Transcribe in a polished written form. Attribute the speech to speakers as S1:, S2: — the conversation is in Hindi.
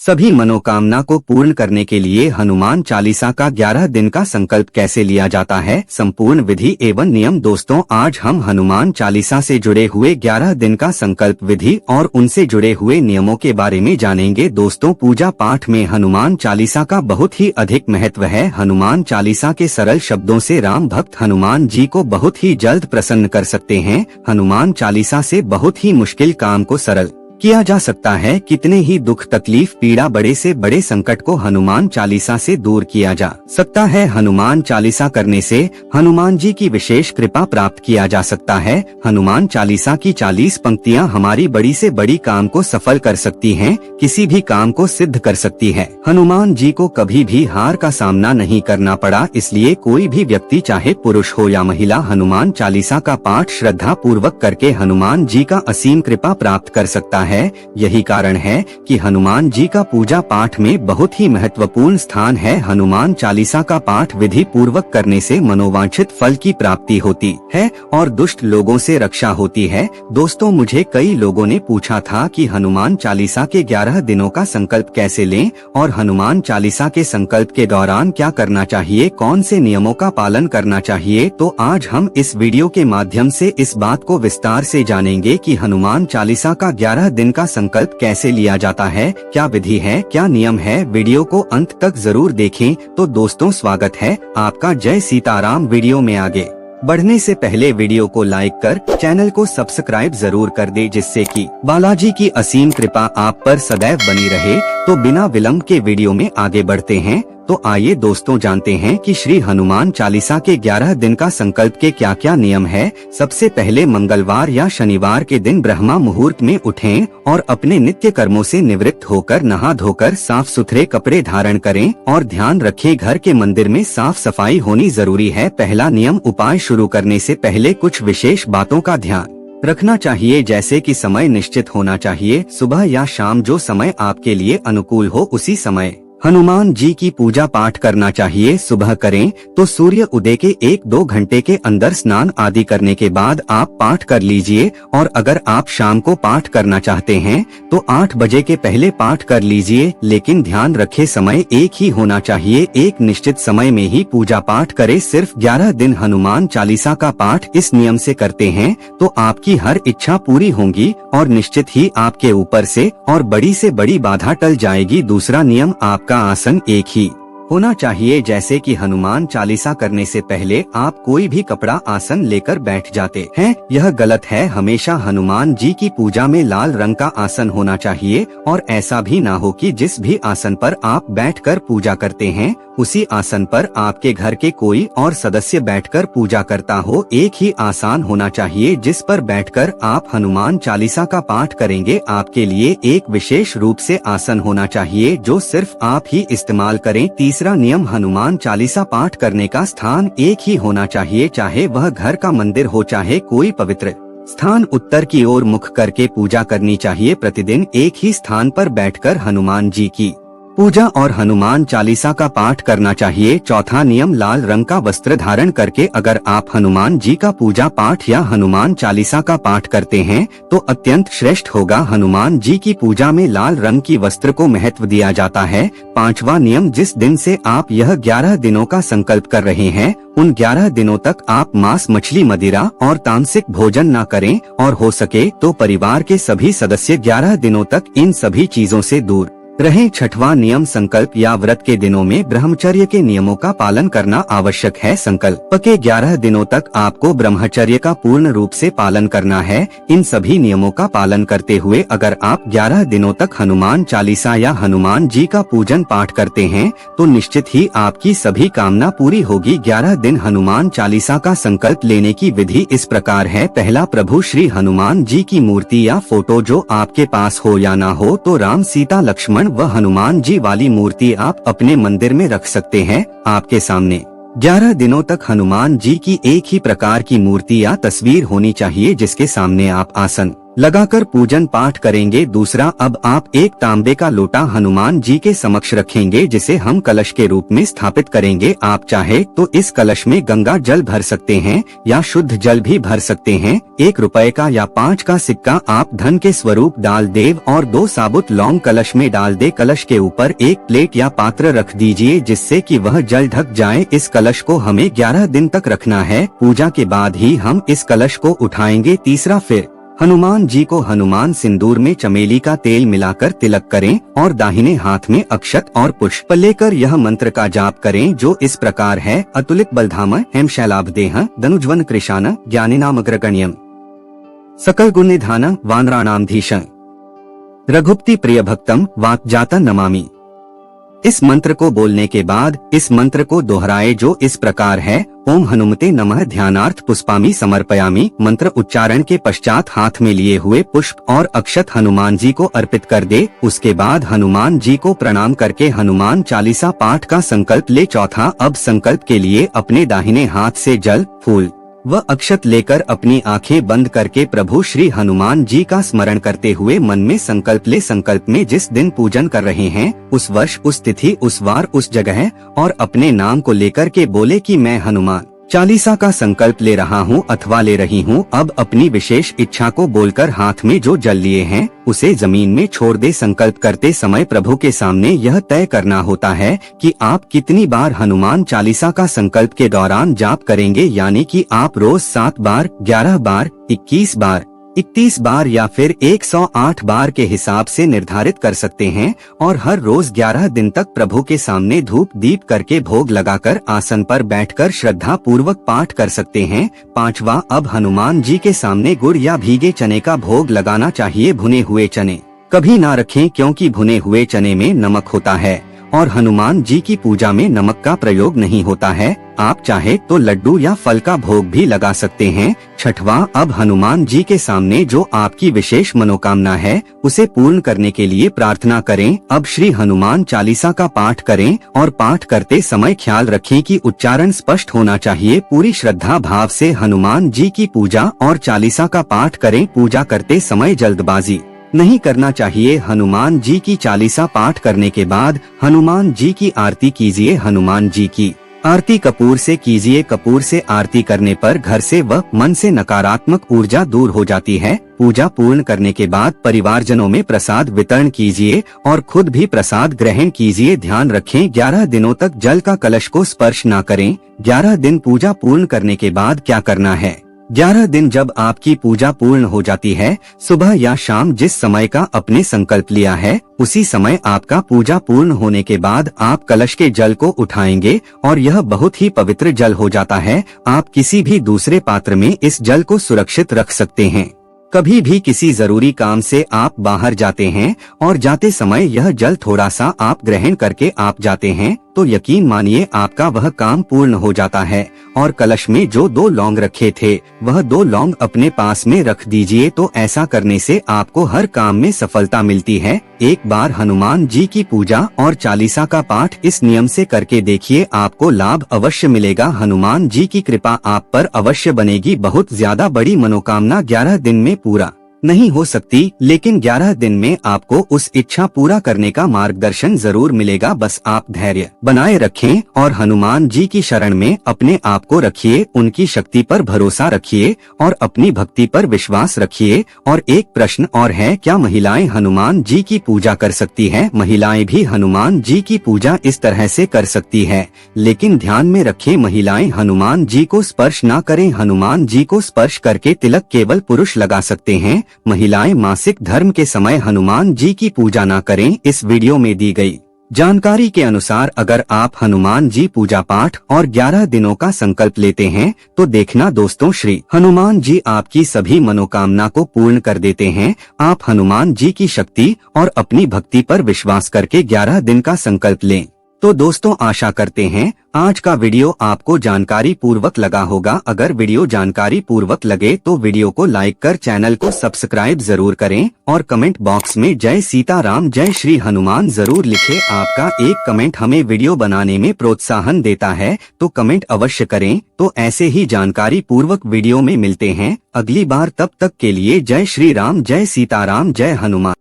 S1: सभी मनोकामना को पूर्ण करने के लिए हनुमान चालीसा का 11 दिन का संकल्प कैसे लिया जाता है, संपूर्ण विधि एवं नियम। दोस्तों, आज हम हनुमान चालीसा से जुड़े हुए 11 दिन का संकल्प विधि और उनसे जुड़े हुए नियमों के बारे में जानेंगे। दोस्तों, पूजा पाठ में हनुमान चालीसा का बहुत ही अधिक महत्व है। हनुमान चालीसा के सरल शब्दों से राम भक्त हनुमान जी को बहुत ही जल्द प्रसन्न कर सकते हैं। हनुमान चालीसा से बहुत ही मुश्किल काम को सरल किया जा सकता है। कितने ही दुख, तकलीफ, पीड़ा, बड़े से बड़े संकट को हनुमान चालीसा से दूर किया जा सकता है। हनुमान चालीसा करने से हनुमान जी की विशेष कृपा प्राप्त किया जा सकता है। हनुमान चालीसा की 40 पंक्तियां हमारी बड़ी से बड़ी काम को सफल कर सकती हैं, किसी भी काम को सिद्ध कर सकती है। हनुमान जी को कभी भी हार का सामना नहीं करना पड़ा, इसलिए कोई भी व्यक्ति, चाहे पुरुष हो या महिला, हनुमान चालीसा का पाठ श्रद्धा पूर्वक करके हनुमान जी का असीम कृपा प्राप्त कर सकता है। यही कारण है कि हनुमान जी का पूजा पाठ में बहुत ही महत्वपूर्ण स्थान है। हनुमान चालीसा का पाठ विधि पूर्वक करने से मनोवांछित फल की प्राप्ति होती है और दुष्ट लोगों से रक्षा होती है। दोस्तों, मुझे कई लोगों ने पूछा था कि हनुमान चालीसा के 11 दिनों का संकल्प कैसे लें और हनुमान चालीसा के संकल्प के दौरान क्या करना चाहिए, कौन से नियमों का पालन करना चाहिए। तो आज हम इस वीडियो के माध्यम से इस बात को विस्तार से जानेंगे कि हनुमान चालीसा का 11 दिन का संकल्प कैसे लिया जाता है, क्या विधि है, क्या नियम है। वीडियो को अंत तक जरूर देखें। तो दोस्तों, स्वागत है आपका। जय सीताराम। वीडियो में आगे बढ़ने से पहले वीडियो को लाइक कर चैनल को सब्सक्राइब जरूर कर दे, जिससे कि बालाजी की असीम कृपा आप पर सदैव बनी रहे। तो बिना विलंब के वीडियो में आगे बढ़ते हैं। तो आइए दोस्तों, जानते हैं कि श्री हनुमान चालीसा के 11 दिन का संकल्प के क्या क्या नियम है। सबसे पहले मंगलवार या शनिवार के दिन ब्रह्मा मुहूर्त में उठें और अपने नित्य कर्मों से निवृत्त होकर नहा धोकर साफ सुथरे कपड़े धारण करें और ध्यान रखें, घर के मंदिर में साफ सफाई होनी जरूरी है। पहला नियम, उपाय शुरू करने से पहले कुछ विशेष बातों का ध्यान रखना चाहिए, जैसे कि समय निश्चित होना चाहिए। सुबह या शाम जो समय आपके लिए अनुकूल हो उसी समय हनुमान जी की पूजा पाठ करना चाहिए। सुबह करें तो सूर्य उदय के 1-2 घंटे के अंदर स्नान आदि करने के बाद आप पाठ कर लीजिए, और अगर आप शाम को पाठ करना चाहते हैं तो 8 बजे के पहले पाठ कर लीजिए। लेकिन ध्यान रखें, समय एक ही होना चाहिए, एक निश्चित समय में ही पूजा पाठ करें। सिर्फ 11 दिन हनुमान चालीसा का पाठ इस नियम से करते हैं तो आपकी हर इच्छा पूरी होगी और निश्चित ही आपके ऊपर से और बड़ी से बड़ी बाधा टल जाएगी। दूसरा नियम, आपका आसन एक ही होना चाहिए, जैसे कि हनुमान चालीसा करने से पहले आप कोई भी कपड़ा आसन लेकर बैठ जाते हैं, यह गलत है। हमेशा हनुमान जी की पूजा में लाल रंग का आसन होना चाहिए, और ऐसा भी ना हो कि जिस भी आसन पर आप बैठकर पूजा करते हैं उसी आसन पर आपके घर के कोई और सदस्य बैठकर पूजा करता हो। एक ही आसन होना चाहिए जिस पर बैठकर आप हनुमान चालीसा का पाठ करेंगे। आपके लिए एक विशेष रूप से आसन होना चाहिए जो सिर्फ आप ही इस्तेमाल करें। तीसरा नियम, हनुमान चालीसा पाठ करने का स्थान एक ही होना चाहिए, चाहे वह घर का मंदिर हो चाहे कोई पवित्र स्थान। उत्तर की ओर मुख करके पूजा करनी चाहिए। प्रतिदिन एक ही स्थान पर बैठकर हनुमान जी की पूजा और हनुमान चालीसा का पाठ करना चाहिए। चौथा नियम, लाल रंग का वस्त्र धारण करके अगर आप हनुमान जी का पूजा पाठ या हनुमान चालीसा का पाठ करते हैं तो अत्यंत श्रेष्ठ होगा। हनुमान जी की पूजा में लाल रंग की वस्त्र को महत्व दिया जाता है। पांचवा नियम, जिस दिन से आप यह 11 दिनों का संकल्प कर रहे हैं उन 11 दिनों तक आप मांस, मछली, मदिरा और तामसिक भोजन न करें, और हो सके तो परिवार के सभी सदस्य 11 दिनों तक इन सभी चीजों से दूर रहें। छठवां नियम, संकल्प या व्रत के दिनों में ब्रह्मचर्य के नियमों का पालन करना आवश्यक है। संकल्प के 11 दिनों तक आपको ब्रह्मचर्य का पूर्ण रूप से पालन करना है। इन सभी नियमों का पालन करते हुए अगर आप 11 दिनों तक हनुमान चालीसा या हनुमान जी का पूजन पाठ करते हैं तो निश्चित ही आपकी सभी कामना पूरी होगी। 11 दिन हनुमान चालीसा का संकल्प लेने की विधि इस प्रकार है। पहला, प्रभु श्री हनुमान जी की मूर्ति या फोटो जो आपके पास हो या ना हो तो राम, सीता, लक्ष्मण व हनुमान जी वाली मूर्ति आप अपने मंदिर में रख सकते हैं। आपके सामने 11 दिनों तक हनुमान जी की एक ही प्रकार की मूर्ति या तस्वीर होनी चाहिए जिसके सामने आप आसन लगाकर पूजन पाठ करेंगे। दूसरा, अब आप एक तांबे का लोटा हनुमान जी के समक्ष रखेंगे जिसे हम कलश के रूप में स्थापित करेंगे। आप चाहे तो इस कलश में गंगा जल भर सकते हैं या शुद्ध जल भी भर सकते हैं। 1 रुपए का या 5 का सिक्का आप धन के स्वरूप डाल देव और 2 साबुत लौंग कलश में डाल दे। कलश के ऊपर एक प्लेट या पात्र रख दीजिए जिससे कि वह जल ढक जाए। इस कलश को हमें 11 दिन तक रखना है। पूजा के बाद ही हम इस कलश को उठाएंगे। तीसरा, फिर हनुमान जी को हनुमान सिंदूर में चमेली का तेल मिलाकर तिलक करें और दाहिने हाथ में अक्षत और पुष्प लेकर यह मंत्र का जाप करें जो इस प्रकार है। अतुलित बलधाम हेम शैलाभदेह धनुज्वन कृशान ज्ञानिनामग्रगण्यम सकल गुण निधान वानराणामधीश रघुपति प्रिय भक्तम वाक्जाता नमामि। इस मंत्र को बोलने के बाद इस मंत्र को दोहराए जो इस प्रकार है। ओम हनुमते नमः ध्यानार्थ पुष्पामि समर्पयामि। मंत्र उच्चारण के पश्चात हाथ में लिए हुए पुष्प और अक्षत हनुमान जी को अर्पित कर दे। उसके बाद हनुमान जी को प्रणाम करके हनुमान चालीसा पाठ का संकल्प ले। चौथा, अब संकल्प के लिए अपने दाहिने हाथ से जल, फूल व अक्षत लेकर अपनी आंखें बंद करके प्रभु श्री हनुमान जी का स्मरण करते हुए मन में संकल्प ले। संकल्प में जिस दिन पूजन कर रहे हैं उस वर्ष, उस तिथि, उस वार, उस जगह और अपने नाम को लेकर के बोले कि मैं हनुमान चालीसा का संकल्प ले रहा हूँ अथवा ले रही हूँ। अब अपनी विशेष इच्छा को बोलकर हाथ में जो जल लिए हैं उसे जमीन में छोड़ दे। संकल्प करते समय प्रभु के सामने यह तय करना होता है कि आप कितनी बार हनुमान चालीसा का संकल्प के दौरान जाप करेंगे, यानी कि आप रोज 7 बार, 11 बार, 21 बार, 31 बार या फिर 108 बार के हिसाब से निर्धारित कर सकते हैं और हर रोज 11 दिन तक प्रभु के सामने धूप दीप करके भोग लगाकर आसन पर बैठकर श्रद्धा पूर्वक पाठ कर सकते हैं। 5वां, अब हनुमान जी के सामने गुड़ या भीगे चने का भोग लगाना चाहिए। भुने हुए चने कभी ना रखें क्योंकि भुने हुए चने में नमक होता है और हनुमान जी की पूजा में नमक का प्रयोग नहीं होता है। आप चाहे तो लड्डू या फल का भोग भी लगा सकते हैं। 6वां, अब हनुमान जी के सामने जो आपकी विशेष मनोकामना है उसे पूर्ण करने के लिए प्रार्थना करें। अब श्री हनुमान चालीसा का पाठ करें और पाठ करते समय ख्याल रखें कि उच्चारण स्पष्ट होना चाहिए। पूरी श्रद्धा भाव से हनुमान जी की पूजा और चालीसा का पाठ करें। पूजा करते समय जल्दबाजी नहीं करना चाहिए। हनुमान जी की चालीसा पाठ करने के बाद हनुमान जी की आरती कीजिए। हनुमान जी की आरती कपूर से कीजिए। कपूर से आरती करने पर घर से व मन से नकारात्मक ऊर्जा दूर हो जाती है। पूजा पूर्ण करने के बाद परिवारजनों में प्रसाद वितरण कीजिए और खुद भी प्रसाद ग्रहण कीजिए। ध्यान रखें 11 दिनों तक जल का कलश को स्पर्श न करें। 11 दिन पूजा पूर्ण करने के बाद क्या करना है? 11 दिन जब आपकी पूजा पूर्ण हो जाती है, सुबह या शाम जिस समय का अपने संकल्प लिया है उसी समय आपका पूजा पूर्ण होने के बाद आप कलश के जल को उठाएंगे और यह बहुत ही पवित्र जल हो जाता है। आप किसी भी दूसरे पात्र में इस जल को सुरक्षित रख सकते हैं। कभी भी किसी जरूरी काम से आप बाहर जाते हैं और जाते समय यह जल थोड़ा सा आप ग्रहण करके आप जाते हैं तो यकीन मानिए आपका वह काम पूर्ण हो जाता है। और कलश में जो 2 लौंग रखे थे वह 2 लौंग अपने पास में रख दीजिए। तो ऐसा करने से आपको हर काम में सफलता मिलती है। एक बार हनुमान जी की पूजा और चालीसा का पाठ इस नियम से करके देखिए, आपको लाभ अवश्य मिलेगा। हनुमान जी की कृपा आप पर अवश्य बनेगी। बहुत ज्यादा बड़ी मनोकामना 11 दिन में पूरा नहीं हो सकती, लेकिन 11 दिन में आपको उस इच्छा पूरा करने का मार्गदर्शन जरूर मिलेगा। बस आप धैर्य बनाए रखें और हनुमान जी की शरण में अपने आप को रखिए, उनकी शक्ति पर भरोसा रखिए और अपनी भक्ति पर विश्वास रखिए। और एक प्रश्न और है, क्या महिलाएं हनुमान जी की पूजा कर सकती है? महिलाएं भी हनुमान जी की पूजा इस तरह से कर सकती है, लेकिन ध्यान में रखें महिलाएं हनुमान जी को स्पर्श न करें। हनुमान जी को स्पर्श करके तिलक केवल पुरुष लगा सकते हैं। महिलाएं मासिक धर्म के समय हनुमान जी की पूजा न करें। इस वीडियो में दी गई जानकारी के अनुसार अगर आप हनुमान जी पूजा पाठ और 11 दिनों का संकल्प लेते हैं तो देखना दोस्तों, श्री हनुमान जी आपकी सभी मनोकामना को पूर्ण कर देते हैं। आप हनुमान जी की शक्ति और अपनी भक्ति पर विश्वास करके 11 दिन का संकल्प लें। तो दोस्तों आशा करते हैं आज का वीडियो आपको जानकारी पूर्वक लगा होगा। अगर वीडियो जानकारी पूर्वक लगे तो वीडियो को लाइक कर चैनल को सब्सक्राइब जरूर करें और कमेंट बॉक्स में जय सीताराम जय श्री हनुमान जरूर लिखें। आपका एक कमेंट हमें वीडियो बनाने में प्रोत्साहन देता है, तो कमेंट अवश्य करें। तो ऐसे ही जानकारी पूर्वक वीडियो में मिलते हैं अगली बार, तब तक के लिए जय श्री राम जय सीताराम जय हनुमान।